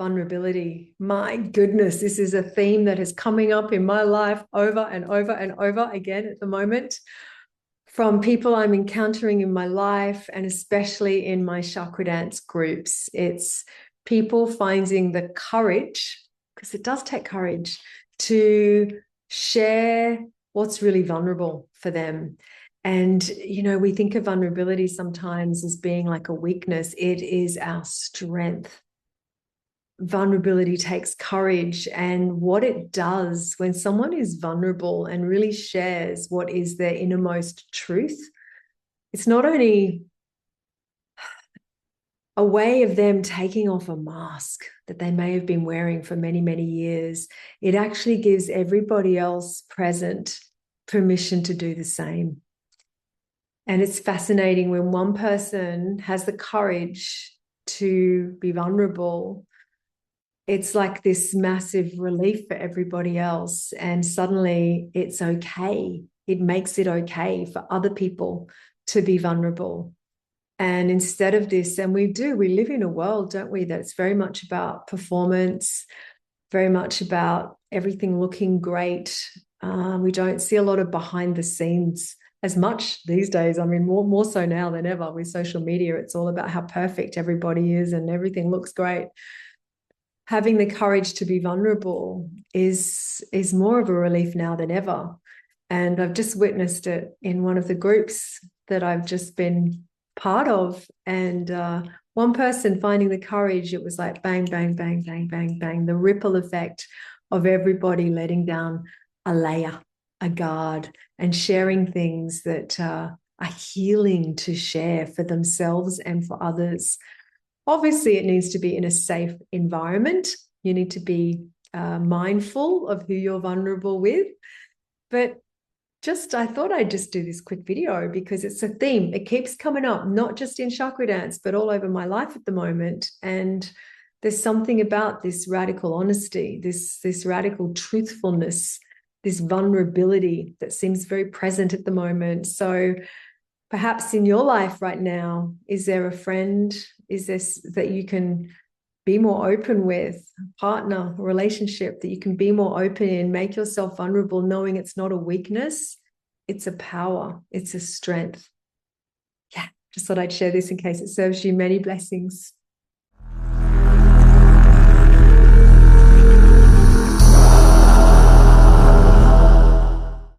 Vulnerability. My goodness, this is a theme that is coming up in my life over and over and over again at the moment from people I'm encountering in my life and especially in my Chakradance groups. It's people finding the courage, because it does take courage, to share what's really vulnerable for them. And, we think of vulnerability sometimes as being like a weakness. It is our strength. Vulnerability takes courage, and what it does when someone is vulnerable and really shares what is their innermost truth, it's not only a way of them taking off a mask that they may have been wearing for many, many years. It actually gives everybody else present permission to do the same. And it's fascinating when one person has the courage to be vulnerable. It's like this massive relief for everybody else. And suddenly it's okay. It makes it okay for other people to be vulnerable. And instead of this, and we live in a world, don't we, that's very much about performance, very much about everything looking great. We don't see a lot of behind the scenes as much these days. I mean, more so now than ever with social media. It's all about how perfect everybody is and everything looks great. Having the courage to be vulnerable is more of a relief now than ever. And I've just witnessed it in one of the groups that I've just been part of. And one person finding the courage, it was like bang, bang, bang, bang, bang, bang, the ripple effect of everybody letting down a layer, a guard, and sharing things that are healing to share for themselves and for others. Obviously, it needs to be in a safe environment. You need to be mindful of who you're vulnerable with. But I thought I'd just do this quick video because it's a theme. It keeps coming up, not just in Chakradance, but all over my life at the moment. And there's something about this radical honesty, this radical truthfulness, this vulnerability that seems very present at the moment. So perhaps in your life right now, is there a friend? Is this that you can be more open with, a partner, a relationship that you can be more open in, make yourself vulnerable, knowing it's not a weakness, it's a power, it's a strength. Yeah, just thought I'd share this in case it serves you. Many blessings.